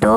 2